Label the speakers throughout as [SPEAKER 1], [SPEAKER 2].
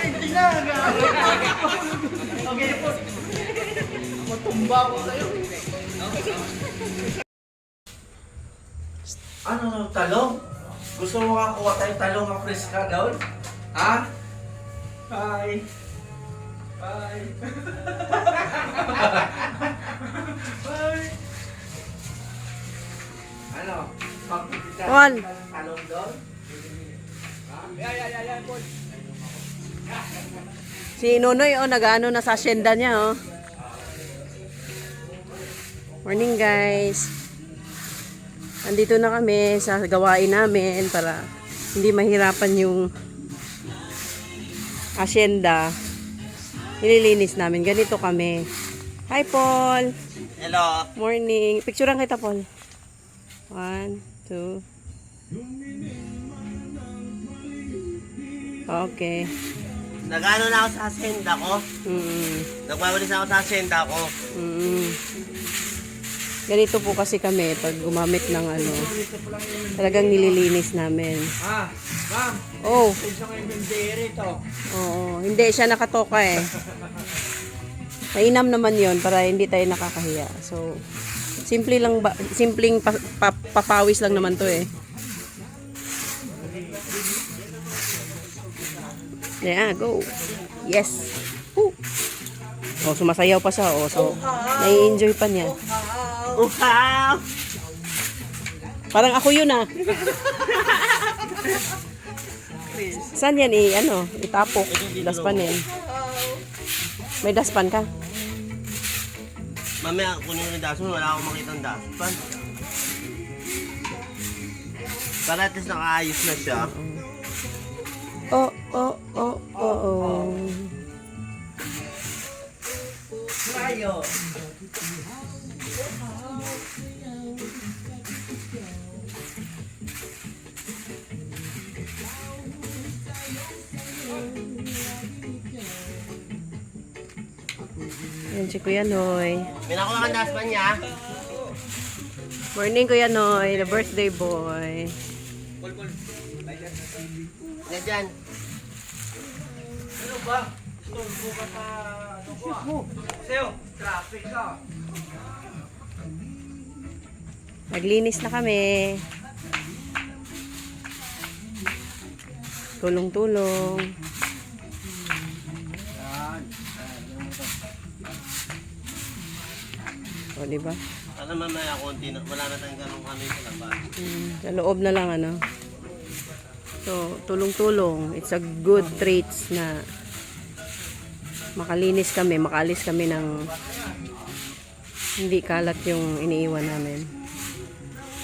[SPEAKER 1] Hindi na. Okay po. Matumba ko sa'yo. Ano, talong? Gusto mo makakuha tayong talong na fresh ka doon? Ha? Bye. Bye. Bye. Ano? Pagpipita
[SPEAKER 2] Paul.
[SPEAKER 1] talong doon? Yan, Paul.
[SPEAKER 2] Si Nonoy, oh, nag-ano na sa asyenda niya, oh. Morning, guys. Andito na kami sa gawain namin para hindi mahirapan yung asyenda. Nililinis namin. Ganito kami. Hi, Paul.
[SPEAKER 1] Hello.
[SPEAKER 2] Morning. Picturean kita, Paul. 1, 2. Okay.
[SPEAKER 1] Nag-ano na ako sa hacienda ko. Nagwawalis na ako sa hacienda ko.
[SPEAKER 2] Ganito po kasi kami pag gumamit ng ano, talagang nililinis namin.
[SPEAKER 1] Ma'am.
[SPEAKER 2] Oh,
[SPEAKER 1] Isa ko yung dairy to.
[SPEAKER 2] oo. Hindi siya nakatoka eh. Mainam naman yon para hindi tayo nakakahiya. So, simpleng papawis lang naman to eh. Yeah, go. Yes. Woo. Oh, sumasayaw pa siya. Oh, so, nai-enjoy pa niya.
[SPEAKER 1] Wow!
[SPEAKER 2] Parang ako yun ah. Saan yan ano, itapok, daspanin. May daspan ka?
[SPEAKER 1] Mamaya, kunin ko yung daspan. Wala akong makita ng daspan. Para at least nakaayos na siya.
[SPEAKER 2] Oh, oh, oh, oh, oh.
[SPEAKER 1] Tayo.
[SPEAKER 2] Yan si Kuya Noy.
[SPEAKER 1] May nakuha kang daspan niya.
[SPEAKER 2] Morning, Kuya Noy. The birthday boy.
[SPEAKER 1] Yan dyan.
[SPEAKER 3] Ano ba? Gusto mo ka sa ano ko? Sa'yo, traffic ka.
[SPEAKER 2] Naglinis na kami. Tulong-tulong. O, diba?
[SPEAKER 1] Sana mamaya konti na. Wala na tayong ganong kami sa labas.
[SPEAKER 2] Sa loob na lang, ano. So, tulong-tulong. It's a good traits na makalinis kami, makaalis kami ng hindi kalat yung iniiwan namin.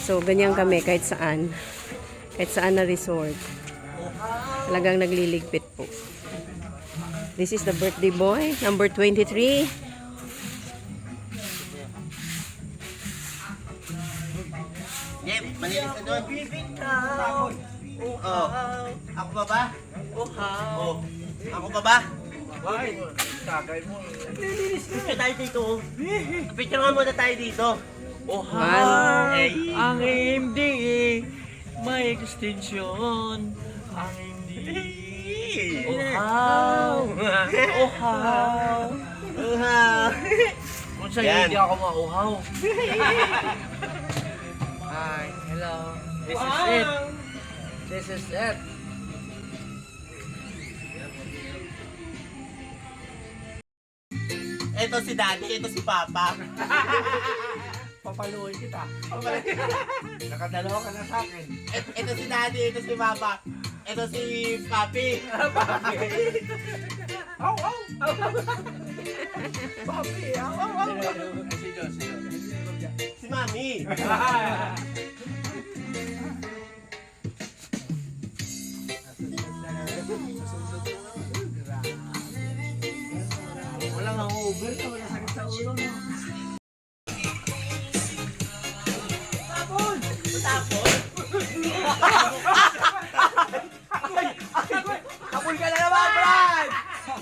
[SPEAKER 2] So, ganyan kami kahit saan. Kahit saan na resort. Talagang nagliligpit po. This is the birthday boy, number 23.
[SPEAKER 1] Yep, malinis na doon. Oh. Ako pa ba? Oh. Ako pa ba?
[SPEAKER 3] Ay, tagay mo.
[SPEAKER 1] Picture tayo dito. Picture nga muna tayo dito.
[SPEAKER 2] One.
[SPEAKER 3] Ang MDA may extension. Ang MDA. Ohaw. Ohaw.
[SPEAKER 1] Uhaw.
[SPEAKER 3] Kung sa'yo
[SPEAKER 1] Yan.
[SPEAKER 3] hindi ako mauhaw. Hi, hello. This is it. This is it.
[SPEAKER 1] Ito si Daddy, ito si Papa.
[SPEAKER 3] Papaluin kita. Nakadalawa ka na sa akin.
[SPEAKER 1] Ito si Daddy, ito si Papa. Ito si Papi.
[SPEAKER 3] Aw, aw! Papi, aw, aw, aw!
[SPEAKER 1] Si Mami.
[SPEAKER 3] Walang hangover ka, wala sakit sa ulo mo. Sapul ka na naman, Brad!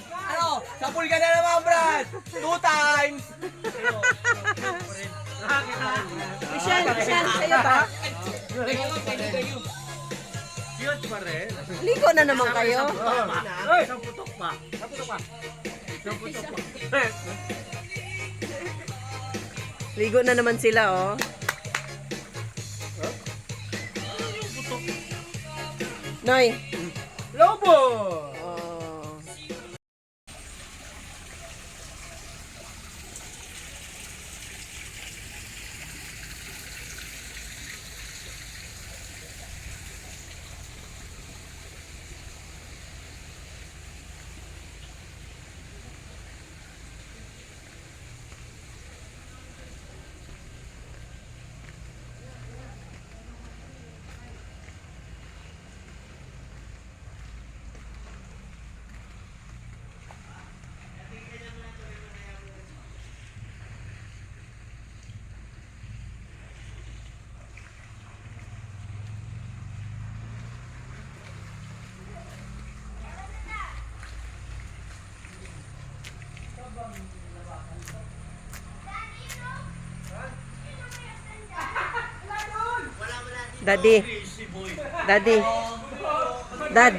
[SPEAKER 3] Ano? Sapul ka na naman, Brad! 2 times!
[SPEAKER 2] Michelle, sa'yo ba?
[SPEAKER 3] Cute pa rin.
[SPEAKER 2] Ligo na naman kayo.
[SPEAKER 3] Ay, isang putok. pa. Naputok pa.
[SPEAKER 2] Ligo na naman sila, oh. Noy.
[SPEAKER 3] Lobo!
[SPEAKER 2] Oh. Daddy. Daddy. Dad.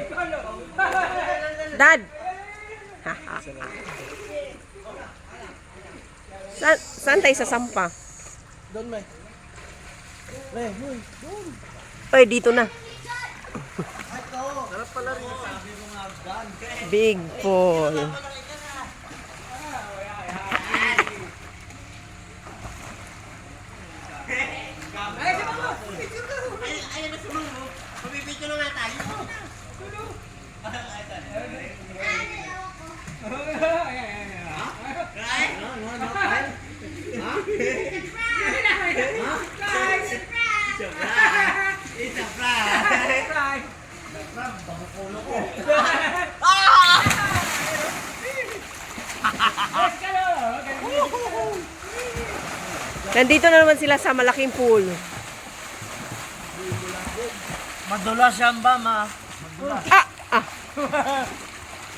[SPEAKER 2] Dad. Saan tayo sa sampa?
[SPEAKER 3] Doon, may. May, huy.
[SPEAKER 2] Oy, dito na.
[SPEAKER 3] Sarap pala rin. Sabi mo nga, Dan.
[SPEAKER 2] Big pool.
[SPEAKER 3] Ayun na sumang mo. Pabibidyo na nga tayo.
[SPEAKER 2] Nandito na naman sila sa malaking pool.
[SPEAKER 3] Madulas yan ba, ma?
[SPEAKER 2] Ah! Ah!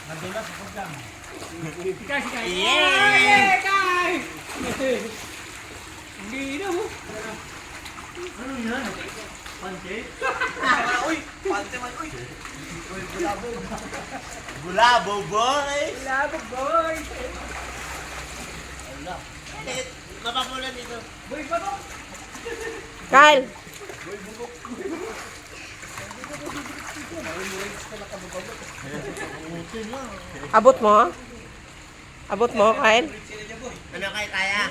[SPEAKER 3] Madulas po dyan.
[SPEAKER 1] Yeah!
[SPEAKER 3] Hindi na mo. Ano yan? Pante? Uy! Pante man, uy! Uy, bulabog.
[SPEAKER 1] Bulabog, boy!
[SPEAKER 3] Bulabog, boy!
[SPEAKER 1] Wala. Mapapulan dito.
[SPEAKER 3] Boy, bato!
[SPEAKER 2] Kyle! Abot mo? Abot mo, Kyle?
[SPEAKER 1] Ano kayo kaya?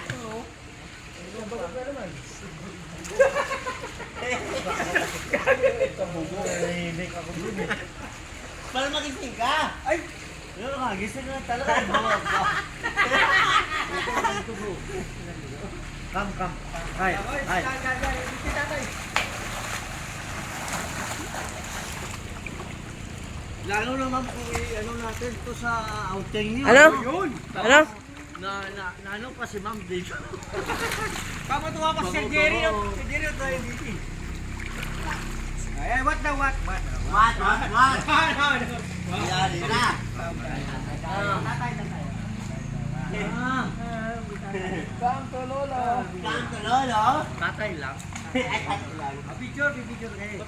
[SPEAKER 1] Para magising ka!
[SPEAKER 3] Ay!
[SPEAKER 1] Ano ka? Gising na talaga. Come. Hi. Hi. Lalo naman po ano natin to sa outing niyo.
[SPEAKER 2] Ano?
[SPEAKER 3] Yun!
[SPEAKER 2] Ano?
[SPEAKER 1] Na ano pa si Ma'am dito.
[SPEAKER 3] Papatuwa pa si Jerry, no? Si Jerry tayo dito. Ay, what?
[SPEAKER 1] What? Yari na.
[SPEAKER 3] Kanto lolo.
[SPEAKER 1] Kanto lolo. Tatay lang. Ay, tatay lang.
[SPEAKER 3] Picture kayo.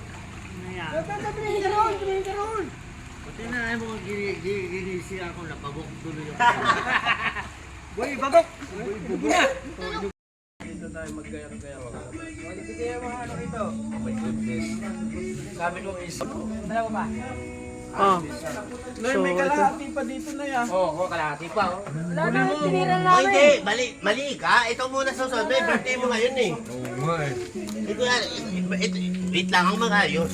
[SPEAKER 1] Buti na ay mo ginisi ako napabok tuloy ako.
[SPEAKER 3] Boy, babok! Bugo na! Dito tayo magkaya-kaya. Dito tayo mga ano ito.
[SPEAKER 1] Oh my goodness. Sabi ko is
[SPEAKER 3] Dalawa pa?
[SPEAKER 2] Oh.
[SPEAKER 3] Noy, may kalahati pa dito na yan.
[SPEAKER 1] Oo, kalahati pa.
[SPEAKER 3] Wala na, tinira
[SPEAKER 1] Oh, hindi. Mali ka. Ito muna susunod. May birthday mo ngayon eh. Ito yan. Wait lang ang mag-ayos.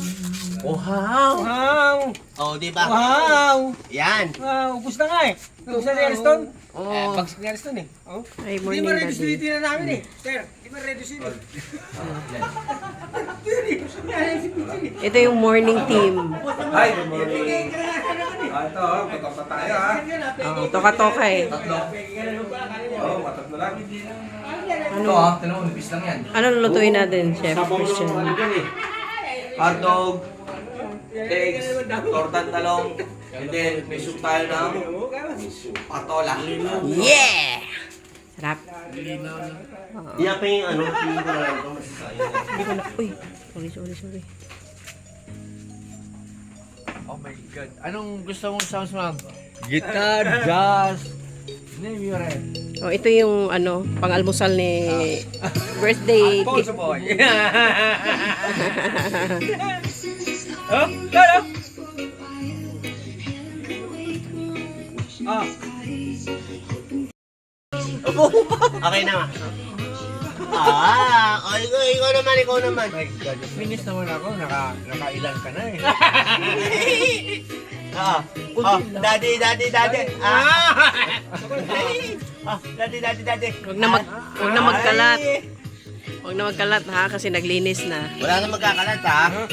[SPEAKER 1] Wow!
[SPEAKER 3] Wow!
[SPEAKER 1] Oh, di ba?
[SPEAKER 3] Wow!
[SPEAKER 1] Yan.
[SPEAKER 3] Wow! Ubus na nga eh. Ubus na ni Ariston.
[SPEAKER 1] Oh.
[SPEAKER 3] Bagsik ni Ariston eh. Oh.
[SPEAKER 2] Ay,
[SPEAKER 3] Hindi
[SPEAKER 2] morning,
[SPEAKER 3] mo ready
[SPEAKER 2] Daddy.
[SPEAKER 3] na namin eh. Sir, hindi mo ready sila.
[SPEAKER 2] Ito yung morning team.
[SPEAKER 4] Hi, good morning. Ito, patok na tayo ha.
[SPEAKER 2] Oh, toka-toka eh.
[SPEAKER 4] Oo, matot na lang.
[SPEAKER 2] Ano?
[SPEAKER 4] Tinong, nipis lang yan.
[SPEAKER 2] Ano lulutuin natin, Chef Christian?
[SPEAKER 4] Hotdog, eggs, tortang talong, and then may soup tayo ng patola.
[SPEAKER 2] Yeah! Sarap.
[SPEAKER 1] Yan pa yung ano. Tingin ko na lang ito. Masasayang.
[SPEAKER 2] Hindi ko na... Uy, sorry.
[SPEAKER 3] Oh my God. Anong gusto mong sounds, ma'am? Guitar, jazz. Name your red.
[SPEAKER 2] Oh, ito yung ano, pang-almusal ni birthday.
[SPEAKER 3] Alfonso boy. Oh, kaya? Ah.
[SPEAKER 5] Okay na ma. Ikaw naman.
[SPEAKER 3] My God, finish naman ako. Nakailan ka na eh.
[SPEAKER 5] Daddy. Daddy.
[SPEAKER 2] Huwag na magkalat. Huwag na magkalat ha kasi naglinis na.
[SPEAKER 5] Wala na magkakalat ha.